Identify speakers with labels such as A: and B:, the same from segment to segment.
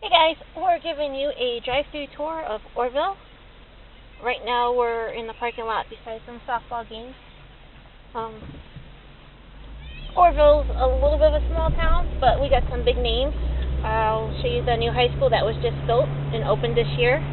A: Hey guys, we're giving you a drive-through tour of Orville. Right now we're in the parking lot beside some softball games. Orville's a little bit of a small town, but we got some big names. I'll show you the new high school that was just built and opened this year.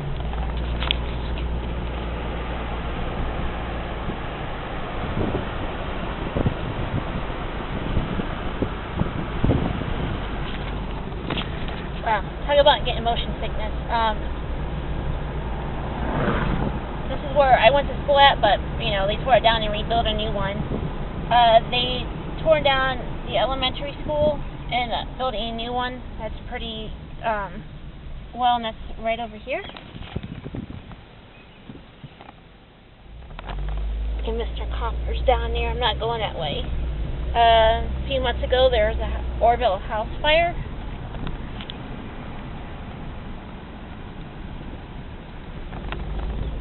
A: Wow, talk about getting motion sickness. This is where I went to school at, but they tore it down and rebuilt a new one. They tore down the elementary school and built a new one that's pretty well, and that's right over here. And Mr. Copper's down there. I'm not going that way. A few months ago, there was a Orrville house fire.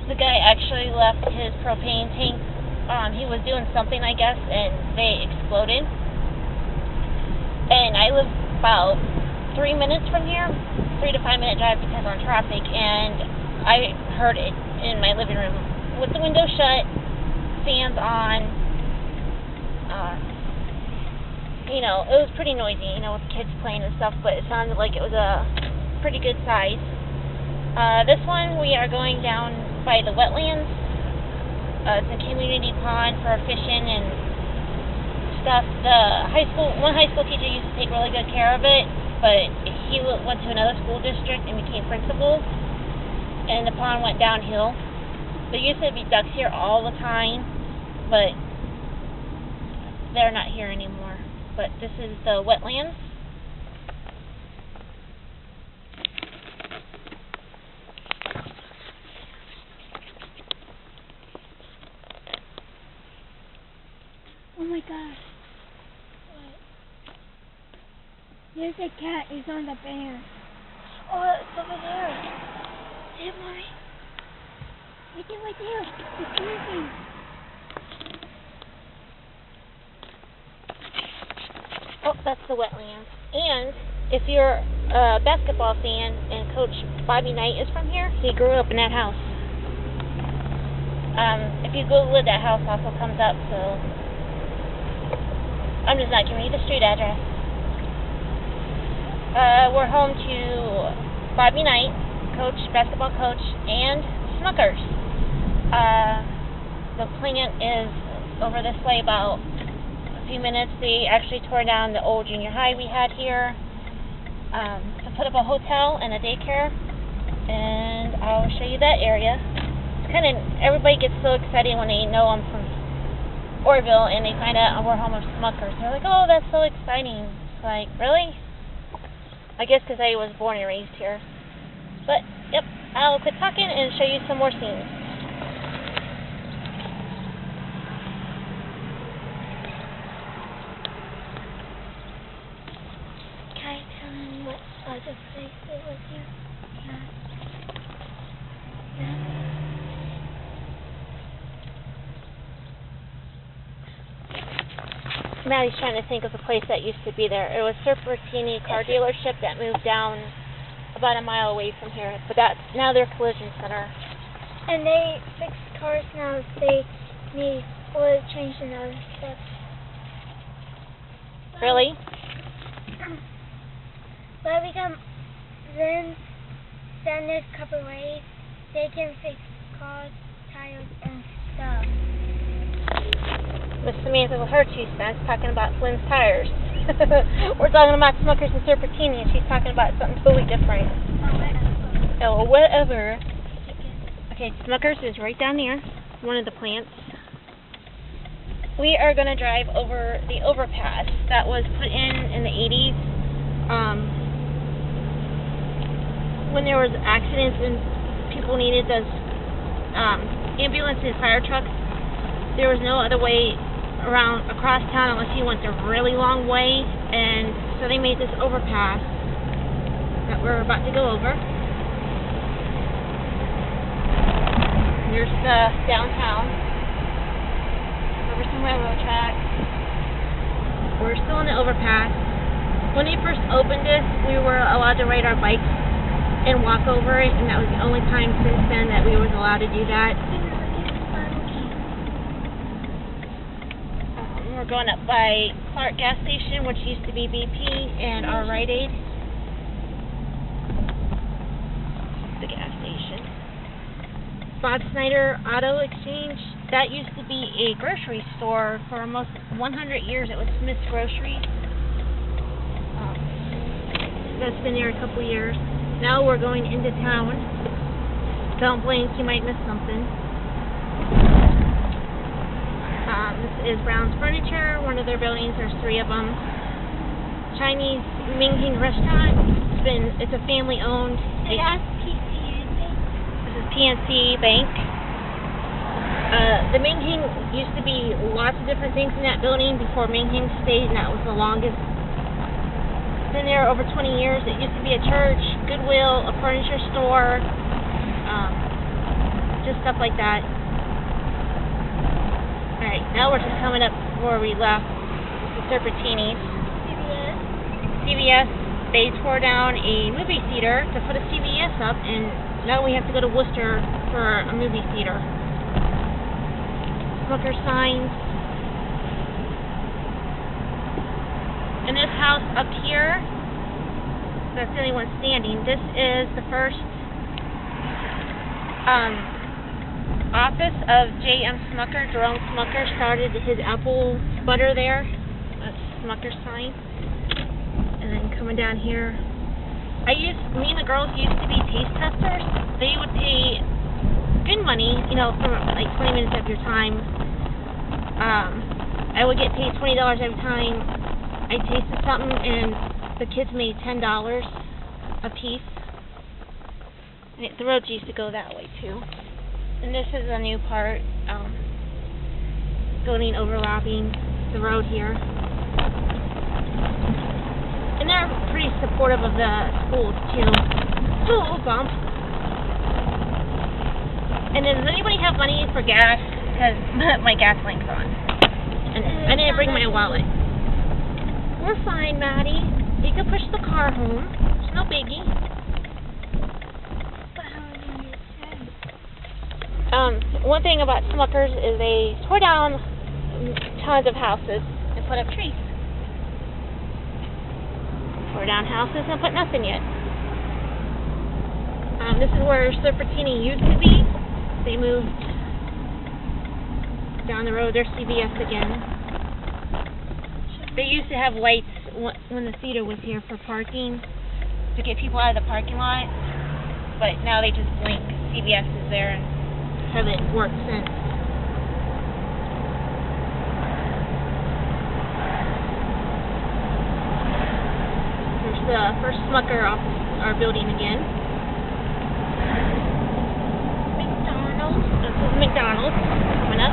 A: The guy actually left his propane tank. He was doing something, I guess, and they exploded. And I live about 3 minutes from here, 3 to 5 minute drive because on traffic, and I heard it in my living room with the window shut, fans on. It was pretty noisy, with kids playing and stuff, but it sounded like it was a pretty good size. This one we are going down by the wetlands. It's a community pond for fishing and stuff. One high school teacher used to take really good care of it, but he went to another school district and became principal, and the pond went downhill. There used to be ducks here all the time, but they're not here anymore. But this is the wetlands.
B: Oh my gosh. What? There's a cat. He's on the bench.
A: Oh, it's over there.
B: See it, Mommy? Right there. It's moving.
A: Oh, that's the wetlands. And if you're a basketball fan and Coach Bobby Knight is from here, he grew up in that house. If you Google it, that house also comes up, so I'm just not giving you the street address. We're home to Bobby Knight, basketball coach, and Smuckers. The plant is over this way about a few minutes. They actually tore down the old junior high we had here to put up a hotel and a daycare, and I'll show you that area. Everybody gets so excited when they know I'm from Orville and they find out we're home of Smuckers. They're like, oh, that's so exciting. It's like, really? I guess because I was born and raised here. But, yep, I'll quit talking and show you some more scenes.
B: Can I tell him what other place it was here? Yeah.
A: Maddie's trying to think of the place that used to be there. It was Serpentini car dealership that moved down about a mile away from here. But now they're collision center.
B: And they fix cars now if they need oil change and other stuff.
A: Really?
B: But we can then send this couple ways. They can fix cars, tires, and stuff.
A: Miss Samantha with her 2 cents talking about Flynn's tires. We're talking about Smuckers and Serpentini, and she's talking about something totally different. Oh, whatever. Okay, Smuckers is right down there, one of the plants. We are going to drive over the overpass that was put in the 80s. When there was accidents and people needed those ambulances, fire trucks, there was no other way across town unless you went the really long way, and so they made this overpass that we're about to go over. Here's the downtown, over some railroad tracks. We're still on the overpass. When they first opened this, we were allowed to ride our bikes and walk over it, and that was the only time since then that we was allowed to do that. We're going up by Clark gas station, which used to be BP, and our Rite Aid. The gas station. Bob Snyder Auto Exchange. That used to be a grocery store for almost 100 years. It was Smith's Grocery. That's been there a couple years. Now we're going into town. Don't blink, you might miss something. This is Brown's Furniture. One of their buildings, there's 3 of them. Chinese Mingking restaurant. It's a family owned.
B: This
A: is PNC Bank. The Mingking used to be lots of different things in that building before Mingking stayed, and that was the longest. It's been there over 20 years. It used to be a church, Goodwill, a furniture store, just stuff like that. Alright, now we're just coming up where we left the Serpentini's. CVS. They tore down a movie theater to put a CVS up, and now we have to go to Worcester for a movie theater. Smucker signs. And this house up here, that's the only one standing. This is the first office of J.M. Smucker. Jerome Smucker started his apple butter there. That's Smucker's sign. And then coming down here, me and the girls used to be taste testers. They would pay good money, you know, for like 20 minutes of your time. I would get paid $20 every time I tasted something, and the kids made $10 a piece. And the roads used to go that way too. And this is a new part, building overlapping the road here. And they're pretty supportive of the schools too. Ooh, bump. And then does anybody have money for gas? Because my gas link's on. And I didn't bring my wallet. We're fine, Maddie. You can push the car home. It's no biggie. One thing about Smuckers is they tore down tons of houses and put up trees. Tore down houses and put nothing yet. This is where Serpentini used to be. They moved down the road. There's CVS again. They used to have lights when the theater was here for parking to get people out of the parking lot, but now they just blink. CVS is there and haven't worked since. Here's the first Smucker office, our building again. McDonald's. This is McDonald's coming up.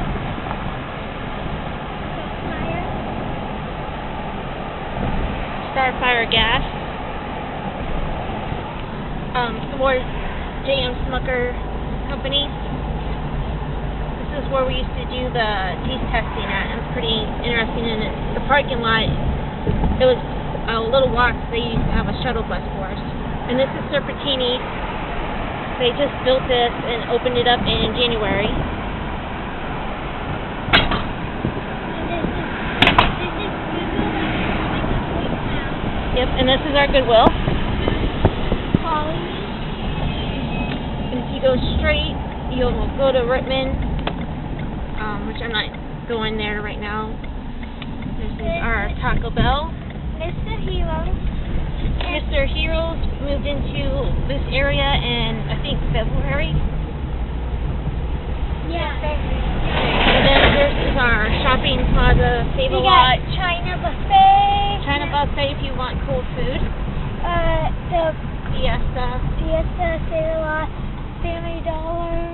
A: Starfire Gas. Some more J.M. Smucker companies. This is where we used to do the taste testing at. It was pretty interesting. In the parking lot, it was a little walk. They used to have a shuttle bus for us. And this is Serpentini. They just built this and opened it up in January. Yep, and this is our Goodwill. And if you go straight, you'll go to Rittman. Which I'm not going there right now. This is our Taco Bell.
B: Mr. Heroes.
A: Mr. Heroes moved into this area in, I think, February.
B: Yeah.
A: And then this is our shopping plaza, Save a Lot.
B: China Buffet.
A: China Buffet if you want cool food.
B: The
A: Fiesta,
B: Save a Lot, Family Dollar.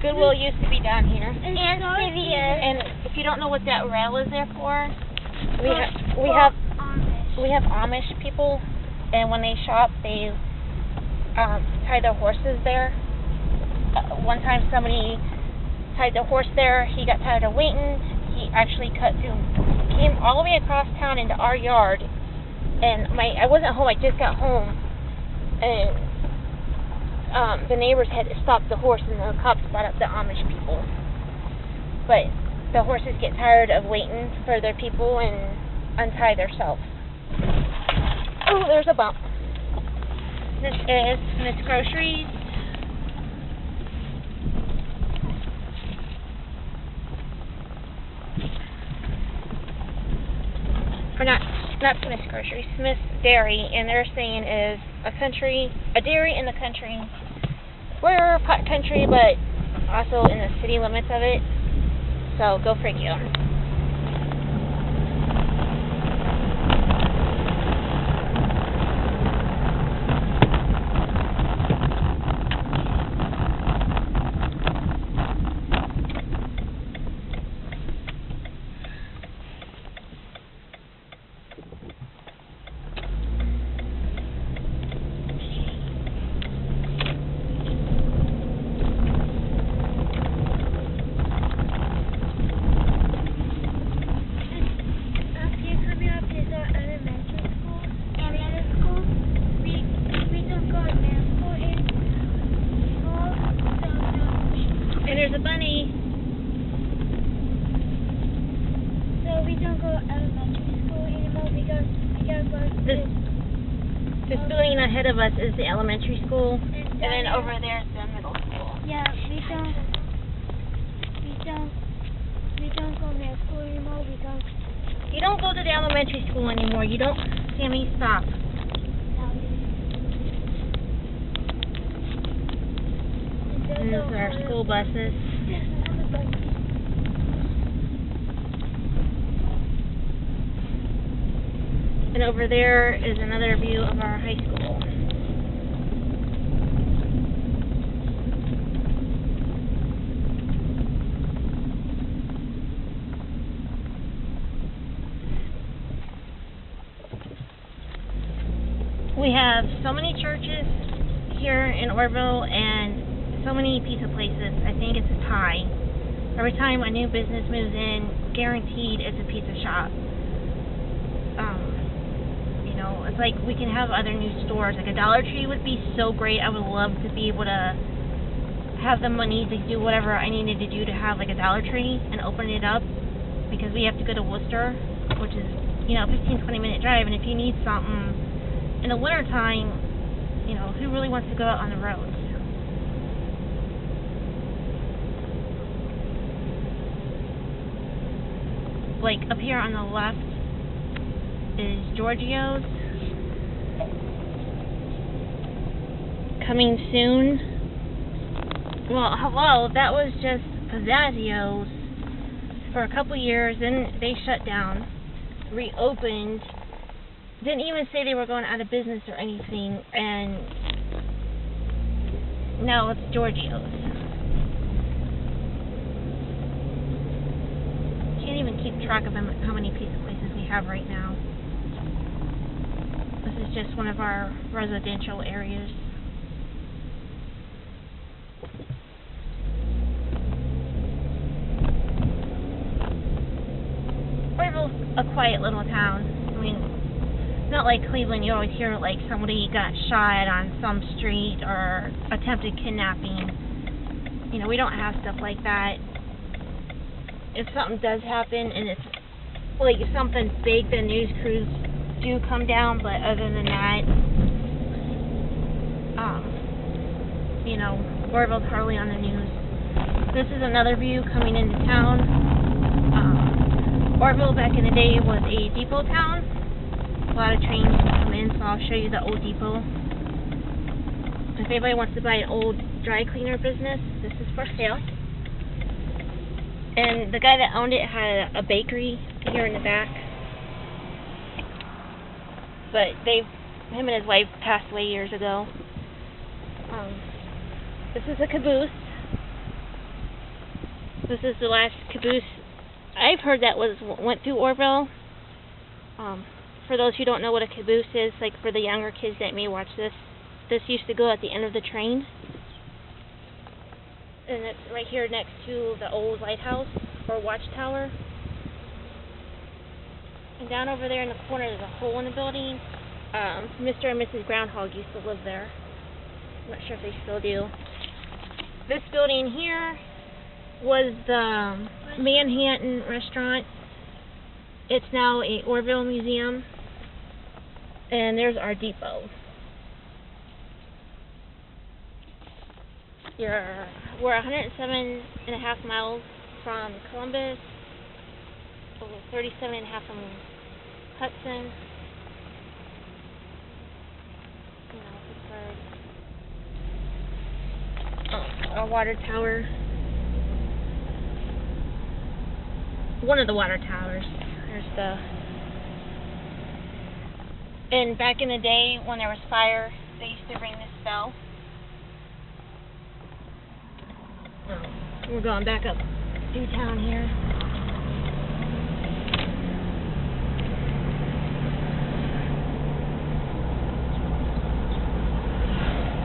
A: Goodwill used to be down here.
B: And CVS.
A: And if you don't know what that rail is there for, we have Amish people, and when they shop, they tie their horses there. One time somebody tied the horse there. He got tired of waiting. He actually came all the way across town into our yard. And I wasn't home. I just got home, and the neighbors had to stop the horse, and the cops brought up the Amish people. But the horses get tired of waiting for their people and untie themselves. Oh, there's a bump. This is Smith's Groceries. Or not Smith's Groceries, Smith's Dairy, and they're saying is a dairy in the country. We're pot country, but also in the city limits of it. So go figure. There's a bunny.
B: So we don't go elementary school anymore because we gotta go to
A: This building ahead of us is the elementary school, and then over there is the middle school.
B: Yeah, we don't go middle school anymore.
A: You don't go to the elementary school anymore. You don't. Sammy, stop. And those are our school buses. And over there is another view of our high school. We have so many churches here in Orville and so many pizza places. I think it's a tie. Every time a new business moves in, guaranteed it's a pizza shop. You know, it's like we can have other new stores. Like a Dollar Tree would be so great. I would love to be able to have the money to do whatever I needed to do to have like a Dollar Tree and open it up, because we have to go to Worcester, which is, you know, a 15-20 minute drive, and if you need something in the wintertime, you know, who really wants to go out on the roads? Like up here on the left is Giorgio's. Coming soon. Well, hello, that was just Pizzazzio's for a couple years, then they shut down, reopened, didn't even say they were going out of business or anything, and now it's Giorgio's. Can't even keep track of how many pizza places we have right now. This is just one of our residential areas. Orville's a quiet little town. I mean, not like Cleveland. You always hear like somebody got shot on some street or attempted kidnapping. You know, we don't have stuff like that. If something does happen and it's like something big, the news crews do come down, but other than that, you know, Orville's hardly on the news. This is another view coming into town. Orville back in the day was a depot town. A lot of trains come in, so I'll show you the old depot. If anybody wants to buy an old dry cleaner business, this is for sale. And the guy that owned it had a bakery here in the back. But him and his wife passed away years ago. This is a caboose. This is the last caboose I've heard that went through Orville. For those who don't know what a caboose is, like for the younger kids that may watch this used to go at the end of the train. And it's right here next to the old lighthouse or watchtower. And down over there in the corner there's a hole in the building. Mr. and Mrs. Groundhog used to live there. I'm not sure if they still do. This building here was the Manhattan restaurant. It's now a Orville museum. And there's our depot. We're 107.5 miles from Columbus, 37.5 from Hudson. Our water tower. One of the water towers. There's the. And back in the day when there was fire, they used to ring this bell. We're going back up through town here.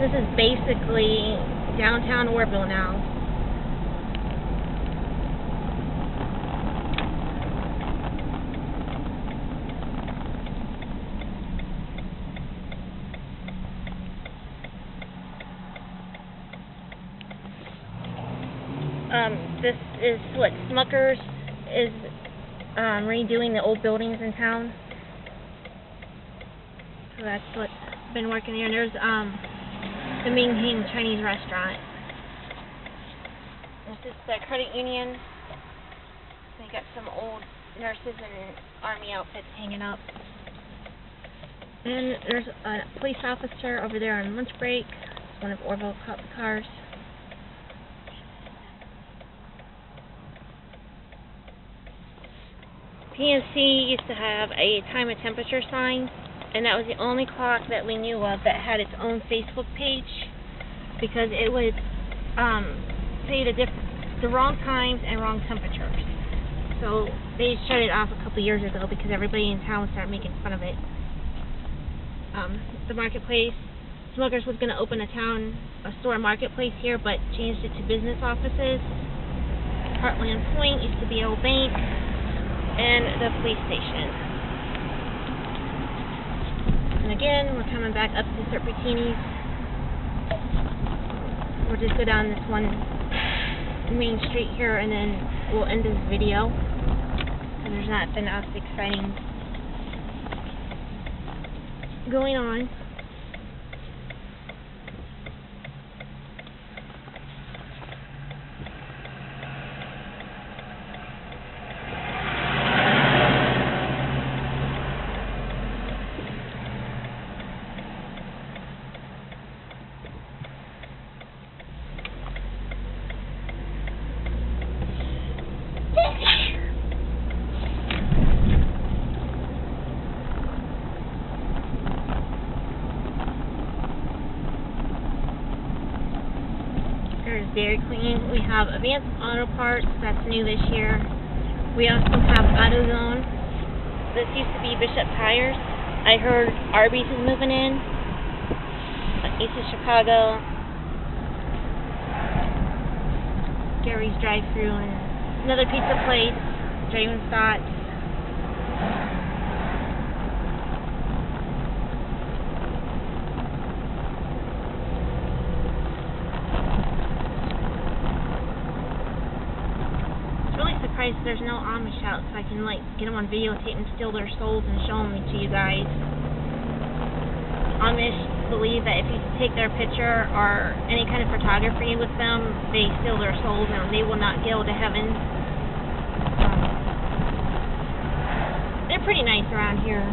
A: This is basically downtown Orville now. This is what Smucker's is redoing the old buildings in town. So that's what's been working there. And there's the Ming Chinese restaurant. This is the credit union. They got some old nurses and army outfits hanging up. And there's a police officer over there on lunch break. It's one of Orville cars. PNC used to have a time and temperature sign, and that was the only clock that we knew of that had its own Facebook page, because it would say the wrong times and wrong temperatures. So they shut it off a couple years ago because everybody in town started making fun of it. The marketplace, Smucker's was going to open a store marketplace here, but changed it to business offices. Heartland Point used to be an old bank. And the police station. And again, we're coming back up to Serpentini's. We'll just go down this one main street here, and then we'll end this video. And there's not been enough exciting going on. There's Dairy Queen. We have Advanced Auto Parts, that's new this year. We also have AutoZone. This used to be Bishop Tires. I heard Arby's is moving in. East of Chicago. Gary's Drive-Thru and another pizza place. Draven Stotts. There's no Amish out, so I can get them on videotape and steal their souls and show them to you guys. Amish believe that if you take their picture or any kind of photography with them, they steal their souls and they will not go to heaven. They're pretty nice around here.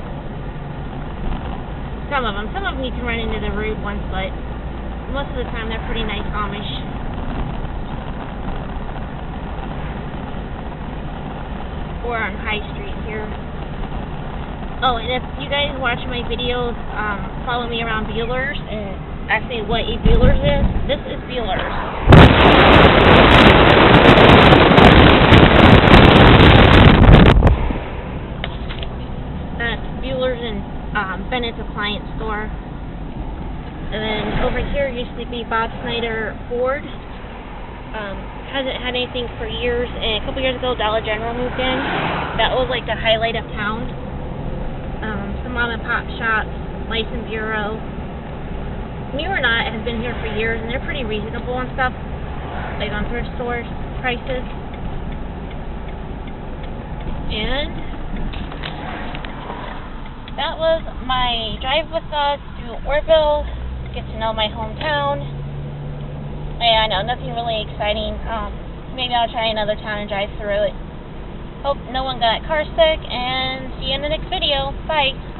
A: Some of them. Some of them you can run into the rude ones, but most of the time they're pretty nice Amish. Or on High Street here. Oh, and if you guys watch my videos, follow me around Bueller's, and ask me what a Bueller's is. This is Bueller's. That's Bueller's and Bennett's Appliance Store. And then over here used to be Bob Snyder Ford. Hasn't had anything for years, and a couple years ago Dollar General moved in. That was like the highlight of town. Some mom and pop shops, License Bureau. New or not, has been here for years, and they're pretty reasonable and stuff, like on thrift stores prices. And that was my drive with us through Orville. Get to know my hometown. Yeah, I know, nothing really exciting. Maybe I'll try another town and drive through it. Hope no one got car sick, and see you in the next video. Bye.